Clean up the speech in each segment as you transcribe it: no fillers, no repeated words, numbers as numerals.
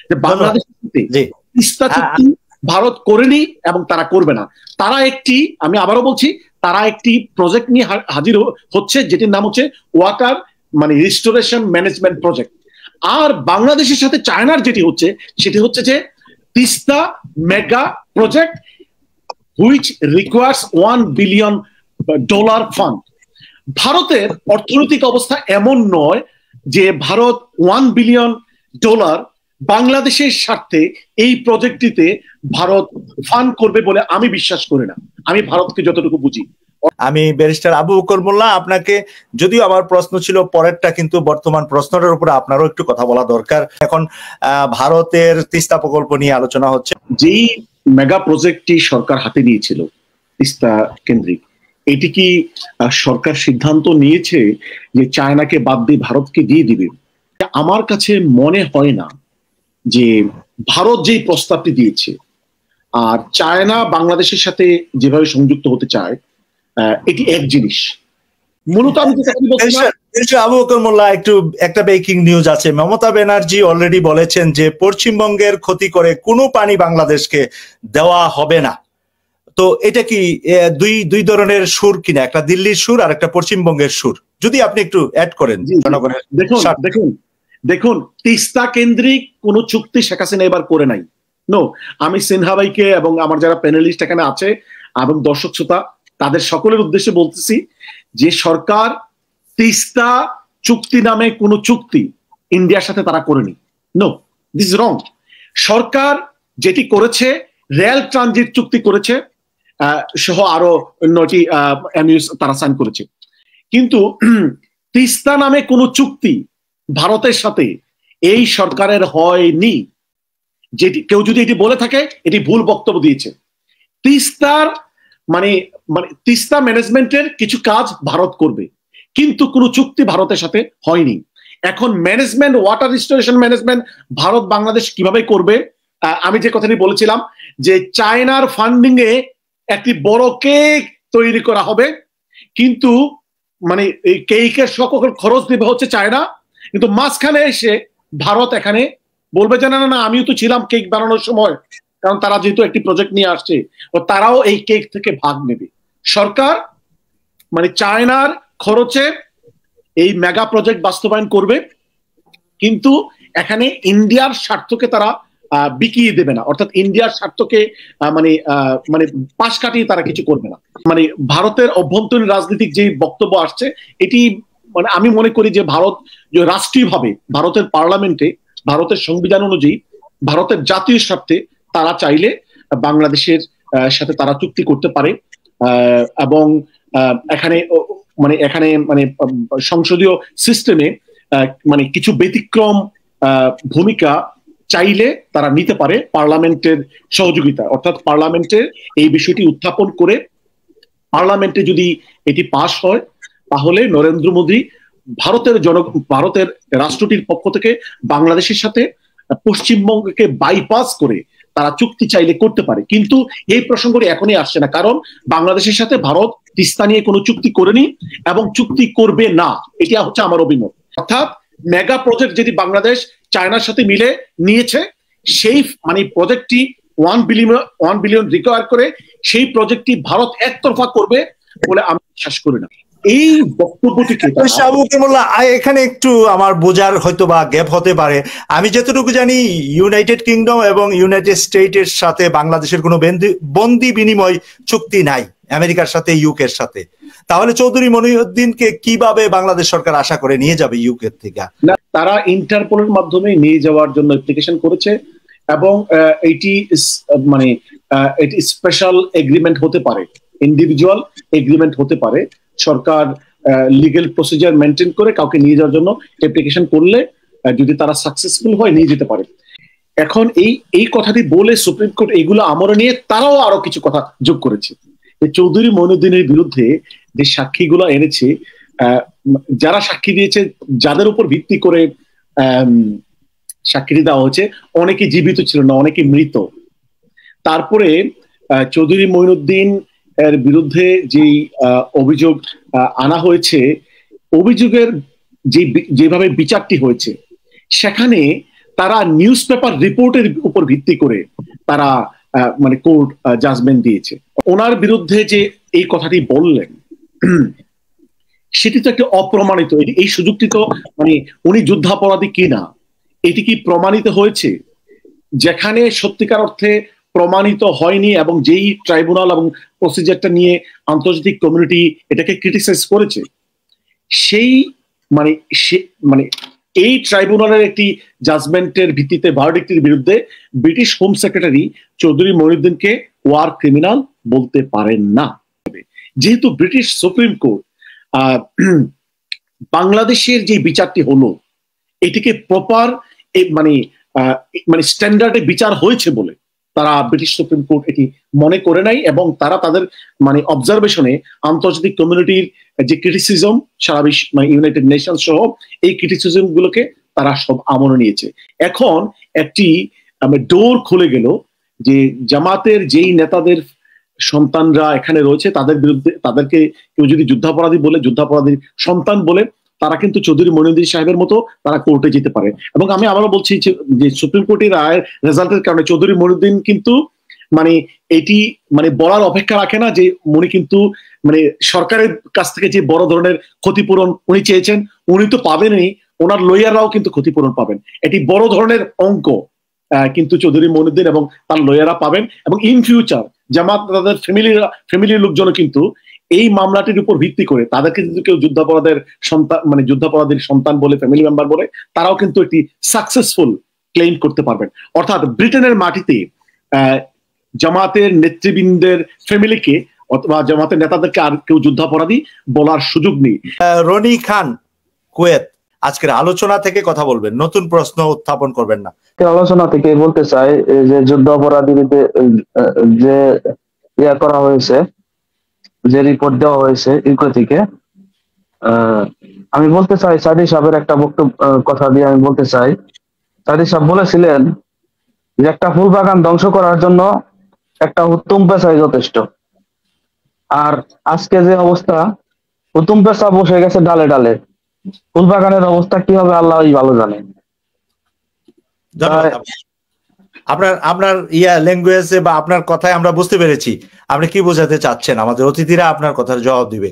যে বাংলাদেশের সাথে তিস্তা চুক্তি ভারত করেনি এবং তারা করবে না। তারা আমি আবারও বলছি, তারা একটি প্রজেক্ট নিয়ে হাজির হচ্ছে, যেটির নাম হচ্ছে ওয়াটার রিস্টোরেশন ম্যানেজমেন্ট প্রজেক্ট। আর বাংলাদেশের সাথে চায়নার যেটি হচ্ছে সেটি হচ্ছে যে Teesta mega project which requires $1 billion fund. ভারতের অর্থনৈতিক অবস্থা এমন নয় যে ভারত $1 বিলিয়ন বাংলাদেশের স্বার্থে এই প্রজেক্টটিতে ভারত ফান্ড করবে বলে আমি বিশ্বাস করি না, আমি ভারতকে যতটুকু বুঝি। আমি ব্যারিস্টার আবু বকর মোল্লা, আপনাকে যদিও আমার প্রশ্ন ছিল পরেরটা, কিন্তু বর্তমান প্রশ্নটার উপরে আপনারও একটু কথা বলা দরকার। এখন ভারতের তিস্তা প্রকল্প নিয়ে আলোচনা হচ্ছে। যেই মেগা প্রজেক্টটি সরকার হাতে নিয়েছিল তিস্তা কেন্দ্রিক, এটি কি সরকার সিদ্ধান্ত নিয়েছে যে চায়নাকে বাদ দিয়ে ভারতকে দিয়ে দিবে? আমার কাছে মনে হয় না যে ভারত যেই প্রস্তাবটি দিয়েছে আর চায়না বাংলাদেশের সাথে যেভাবে সংযুক্ত হতে চায়, এটি এক জিনিস। মূলত আমি আবু বকর মোল্লা, একটা ব্রেকিং নিউজ আছে। মমতা ব্যানার্জি অলরেডি বলেছেন যে পশ্চিমবঙ্গের ক্ষতি করে কোনো পানি বাংলাদেশকে দেওয়া হবে না। তো এটা কি দুই ধরনের সুর কিনা, একটা দিল্লির সুর আর একটা পশ্চিমবঙ্গের সুর? যদি আপনি একটু অ্যাড করেন। দেখুন, তিস্তা কেন্দ্রিক কোন চুক্তি শেখ হাসিনা এবার করে নাই। আমি সিনহা ভাইকে এবং আমার যারা প্যানেলিস্ট এখানে আছে এবং দর্শক শ্রোতা, তাদের সকলের উদ্দেশ্যে বলতেছি যে সরকার তিস্তা চুক্তি নামে কোন চুক্তি ইন্ডিয়ার সাথে তারা করেনি। দিস রং। সরকার যেটি করেছে রেল ট্রানজিট চুক্তি করেছে, সহ আরো 9টি এমইউ তারা সাইন করেছে। কিন্তু তিস্তা নামে কোন চুক্তি ভারতের সাথে এই সরকারের হয়নি। যেটি কেউ যদি এটি বলে থাকে, এটি ভুল বক্তব্য দিয়েছে। তিস্তার তিস্তা ম্যানেজমেন্টের কিছু কাজ ভারত করবে, কিন্তু কোন চুক্তি ভারতের সাথে হয়নি। এখন management, water restoration management Bharat Bangladesh কিভাবে করবে? আমি যে কথাটি বলেছিলাম যে চায়নার ফান্ডিং এ একটি বড় কেক তৈরি করা হবে, কিন্তু এই কেকের সকল খরচ দিবে হচ্ছে চায়না, কিন্তু মাঝখানে এসে ভারত এখানে বলবে যে না না, আমিও তো ছিলাম কেক বানানোর সময়, কারণ তারা যেহেতু একটি প্রজেক্ট নিয়ে আসছে, তারাও এই কেক থেকে ভাগ নেবে। সরকার চায়নার খরচে এই মেগা প্রজেক্ট বাস্তবায়ন করবে, কিন্তু এখানে ইন্ডিয়ার স্বার্থকে তারা বিকিয়ে দেবে না, অর্থাৎ ইন্ডিয়ার স্বার্থকে পাশ কাটিয়ে তারা কিছু করবে না। ভারতের অভ্যন্তরীণ রাজনৈতিক যে বক্তব্য আসছে, এটি আমি মনে করি যে ভারত রাষ্ট্রীয়ভাবে ভারতের পার্লামেন্টে ভারতের সংবিধান অনুযায়ী ভারতের জাতীয় স্বার্থে তারা চাইলে বাংলাদেশের সাথে তারা চুক্তি করতে পারে, এবং এখানে সংসদীয় সিস্টেমে কিছু ব্যতিক্রম ভূমিকা চাইলে তারা নিতে পারে পার্লামেন্টের সহযোগিতা। অর্থাৎ পার্লামেন্টে এই বিষয়টি উত্থাপন করে পার্লামেন্টে যদি এটি পাস হয়, তাহলে নরেন্দ্র মোদী ভারতের রাষ্ট্রটির পক্ষ থেকে বাংলাদেশের সাথে পশ্চিমবঙ্গকে বাইপাস করে তারা চুক্তি চাইলে করতে পারে। কিন্তু এই প্রসঙ্গটি এখনই আসছে না, কারণ বাংলাদেশের সাথে ভারত তিস্তা নিয়ে কোনো চুক্তি করেনি এবং চুক্তি করবে না, এটা হচ্ছে আমার অভিমত। অর্থাৎ মেগা প্রজেক্ট যেটি বাংলাদেশ চায়নার সাথে মিলে নিয়েছে, সেই প্রজেক্টটি $1 বিলিয়ন রিকোয়ার করে সেই প্রজেক্টটি ভারত একতরফা করবে বলে আমি বিশ্বাস করি না। এই বক্তব্যটিকে এখানে একটু আমার বোঝার হয়তো বা গ্যাপ হতে পারে। আমি যতটুকু জানি ইউনাইটেড কিংডম এবং ইউনাইটেড স্টেটের সাথে বাংলাদেশের কোনো বন্দি বিনিময় চুক্তি নাই আমেরিকার সাথে, ইউকের সাথে। তাহলে চৌধুরী মনিউদ্দিনকে কিভাবে বাংলাদেশ সরকার আশা করে নিয়ে যাবে ইউকে থেকে? তারা ইন্টারপোলের মাধ্যমে নিয়ে যাওয়ার জন্য অ্যাপ্লিকেশন করেছে, এবং এটি এটি স্পেশাল এগ্রিমেন্ট হতে পারে, ইন্ডিভিজুয়াল এগ্রিমেন্ট হতে পারে। সরকার লিগ্যাল প্রসিজার মেনটেন করে কাউকে নিয়ে যাওয়ার জন্য অ্যাপ্লিকেশন করলে যদি তারা সাকসেসফুল হয় নিয়ে যেতে পারে। এখন এই কথাটি বলে সুপ্রিম কোর্ট এইগুলো আমলে নিয়ে তারাও আরো কিছু কথা যোগ করেছে। চৌধুরী মইনুদ্দিনের বিরুদ্ধে যে সাক্ষীগুলো এনেছে, যারা সাক্ষী দিয়েছে, যাদের উপর ভিত্তি করে সাক্ষী দেওয়া হয়েছে, অনেকে জীবিত ছিল না, অনেকে মৃত। তারপরে চৌধুরী মইনুদ্দিন এর বিরুদ্ধে যেই অভিযোগ আনা হয়েছে, অভিযোগের যেভাবে বিচারটি হয়েছে, সেখানে তারা নিউজ পেপার রিপোর্টের উপর ভিত্তি করে তারা মানে কোর্ট জাজমেন্ট দিয়েছে। ওনার বিরুদ্ধে যে এই কথাটি বললেন সেটি তো একটা অপ্রমাণিত, এই সুযোগটি তো মানে উনি যুদ্ধাপরাধী কিনা এটি কি প্রমাণিত হয়েছে? যেখানে সত্যিকার অর্থে প্রমাণিত হয়নি এবং যেই ট্রাইব্যুনাল এবং প্রসিজারটা নিয়ে আন্তর্জাতিক কমিউনিটি এটাকে ক্রিটিসাইজ করেছে, সেই মানে মানে এই ট্রাইব্যুনালের একটি জাজমেন্টের ভিত্তিতে ভার্ডিক্টের বিরুদ্ধে ব্রিটিশ হোম সেক্রেটারি চৌধুরী মঈনুদ্দিনকে ওয়ার ক্রিমিনাল বলতে পারেন না। যেহেতু ব্রিটিশ সুপ্রিম কোর্ট বাংলাদেশের যে বিচারটি হলো এটিকে প্রপার মানে মানে স্ট্যান্ডার্ডে বিচার হয়েছে বলে তারা ব্রিটিশ সুপ্রিম কোর্ট এটি মনে করে নাই, এবং তারা তাদের মানে অবজারভেশনে আন্তর্জাতিক কমিউনিটির যে ক্রিটিসিজম সারা বিশ্ব মানে ইউনাইটেড নেশন সহ এই ক্রিটিসিজম গুলোকে তারা সব আমলে নিয়েছে। এখন একটি ডোর খুলে গেল যে জামাতের যেই নেতাদের সন্তানরা এখানে রয়েছে তাদের বিরুদ্ধে, তাদেরকে কেউ যদি যুদ্ধাপরাধী বলে, যুদ্ধাপরাধীর সন্তান বলে, তারা কিন্তু চৌধুরী মঈনুদ্দিন সাহেবের মতো তারা কোর্টে যেতে পারে। এবং আমি আবারও বলছি যে সুপ্রিম কোর্টের রায়ের রেজাল্টের কারণে চৌধুরী মঈনুদ্দিন কিন্তু মানে এটি মানে বলার অপেক্ষা রাখে না যে উনি কিন্তু মানে সরকারের কাছ থেকে যে বড় ধরনের ক্ষতিপূরণ উনি চেয়েছেন উনি তো পাবেনই, ওনার লয়াররাও কিন্তু ক্ষতিপূরণ পাবেন। এটি বড় ধরনের অঙ্ক কিন্তু চৌধুরী মঈনুদ্দিন এবং তার লয়াররা পাবেন, এবং ইন ফিউচার জামাত তাদের ফ্যামিলির লোকজনও কিন্তু এই মামলাটির উপর ভিত্তি করে তাদেরকে যদি কেউ যুদ্ধাপরাধের সন্তান মানে যুদ্ধাপরাধীর সন্তান বলে, ফ্যামিলি মেম্বার বলে, তারাও কিন্তু একটি সাকসেসফুল ক্লেম করতে পারবেন। অর্থাৎ ব্রিটেনের মাটিতে জামাতের নেতৃবৃন্দের ফ্যামিলিকে অথবা জামাতের নেতাদেরকে আর কেউ যুদ্ধাপরাধী বলার সুযোগ নেই। রনি খান কুয়েত আজকের আলোচনা থেকে কথা বলবেন, নতুন প্রশ্ন উত্থাপন করবেন না। আলোচনা থেকে বলতে চাই যে যুদ্ধ অপরাধীদের যে ইয়া করা হয়েছে, যে রিপোর্ট দেওয়া হয়েছে ইউকে থেকে, আমি বলতে চাই সাদি সাহেবের একটা বক্তব্য কথা দিয়ে আমি বলতে চাই। সাদি সাহেব বলেছিলেন যে একটা ফুল বাগান ধ্বংস করার জন্য একটা হুতুম পেশাই যথেষ্ট, আর আজকে যে অবস্থা হুতুম পেশা বসে গেছে ডালে ডালে, ফুল বাগানের অবস্থা কি হবে আল্লাহই ভালো জানে। আপনার ল্যাঙ্গুয়েজে বা আপনার কথায় আমরা বুঝতে পেরেছি আপনি কি বোঝাতে চাচ্ছেন, আমাদের অতিথিরা আপনার কথার জবাব দিবে।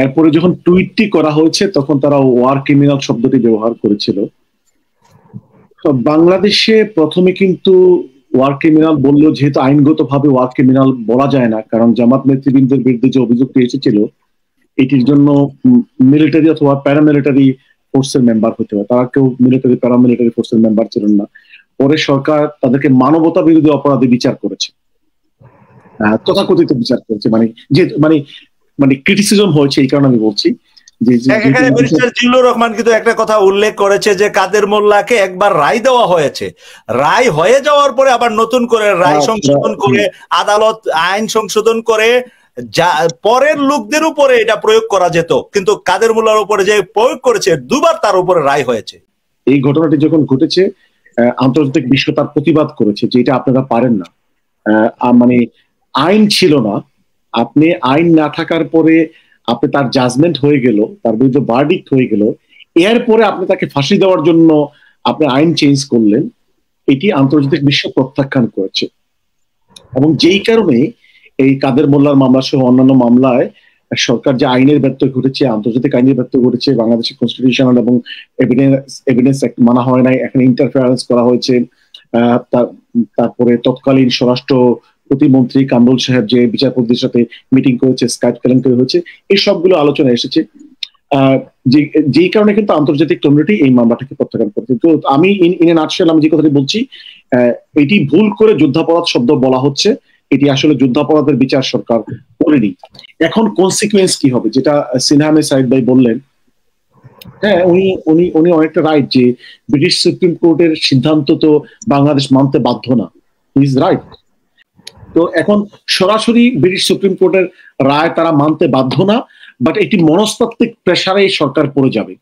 এরপরে যখন টুইটটি করা হয়েছে তখন তারা ওয়ার ক্রিমিনাল শব্দটি ব্যবহার করেছিল। বাংলাদেশে প্রথমে কিন্তু ওয়ার ক্রিমিনাল বললেও যেহেতু আইনগতভাবে ওয়ার ক্রিমিনাল বলা যায় না, কারণ জামাত নেতৃবৃন্দের বিরুদ্ধে যে অভিযোগটি এসেছিল এটির জন্য মিলিটারি অথবা প্যারামিলিটারি ফোর্সের মেম্বার হতে হয়, তারা কেউ মিলিটারি প্যারামিলিটারি ফোর্সের মেম্বার ছিলেন না। পরে সরকার তাদেরকে মানবতা বিরোধী অপরাধে বিচার করেছে, তথাকথিত বিচার করেছে, মানে যে মানে মানে ক্রিটিসিজম হয়েছে, এই কারণে আমি বলছি যে এখানে ব্যারিস্টার জিল্লুর রহমান কিন্তু একটা কথা উল্লেখ করেছে যে কাদের মোল্লাকে একবার রায় দেওয়া হয়েছে, রায় হয়ে যাওয়ার পরে আবার নতুন করে রায় সংশোধন করে আদালত আইন সংশোধন করে পরের লোকদের উপরে এটা প্রয়োগ করা যেত, কিন্তু কাদের মোল্লার উপরে যে প্রয়োগ করেছে দুবার তার উপরে রায় হয়েছে। এই ঘটনাটি যখন ঘটেছে আন্তর্জাতিক বিশ্ব তার প্রতিবাদ করেছে যে এটা আপনারা পারেন না, মানে আইন ছিল না, আপনি আইন না থাকার পরে আপনি তার জাজমেন্ট হয়ে গেল, তার বিরুদ্ধে ভার্ডিক্ট হয়ে গেল, এরপরে আপনি তাকে ফাঁসি দেওয়ার জন্য আপনি আইন চেঞ্জ করলেন, এটি আন্তর্জাতিক বিশ্ব প্রত্যাখ্যান করেছে। এবং যেই কারণে এই কাদের মোল্লার মামলা সহ অন্যান্য মামলায় সরকার যে আইনের ব্যত্যয় ঘটেছে, আন্তর্জাতিক আইনের ব্যত্যয় ঘটেছে, বাংলাদেশের কনস্টিটিউশনাল এবং এভিডেন্স অ্যাক্ট মানা হয় নাই, এখানে ইন্টারফেয়ারেন্স করা হয়েছে। তারপরে তৎকালীন স্বরাষ্ট্র প্রতিমন্ত্রী কামরুল সাহেব যে বিচারপতির সাথে মিটিং করেছে, স্কাইপ কেলেঙ্কারি হয়েছে, এই সবগুলো আলোচনা এসেছে, যেই কারণে কিন্তু আন্তর্জাতিক কমিউনিটি এই মামলাটাকে প্রত্যাখ্যান করছে। তো আমি ইন এ নাটশেল আমি যে কথাটি বলছি, এটি ভুল করে যুদ্ধাপরাধ শব্দ বলা হচ্ছে, এটি আসলে যুদ্ধাপরাধের বিচার সরকার করেনি। এখন কনসিকুয়েন্স কি হবে, যেটা সিনহা আহমেদ সাইদ ভাই বললেন, হ্যাঁ উনি অনেকটা রাইট যে ব্রিটিশ সুপ্রিম কোর্টের সিদ্ধান্ত তো বাংলাদেশ মানতে বাধ্য না, ইজ রাইট। তো এখন সরাসরি ব্রিটিশ সুপ্রিম কোর্টের রায় তারা মানতে বাধ্য না, বাট একটি মনস্তাত্ত্বিক প্রেসারে সরকার পড়ে যাবে।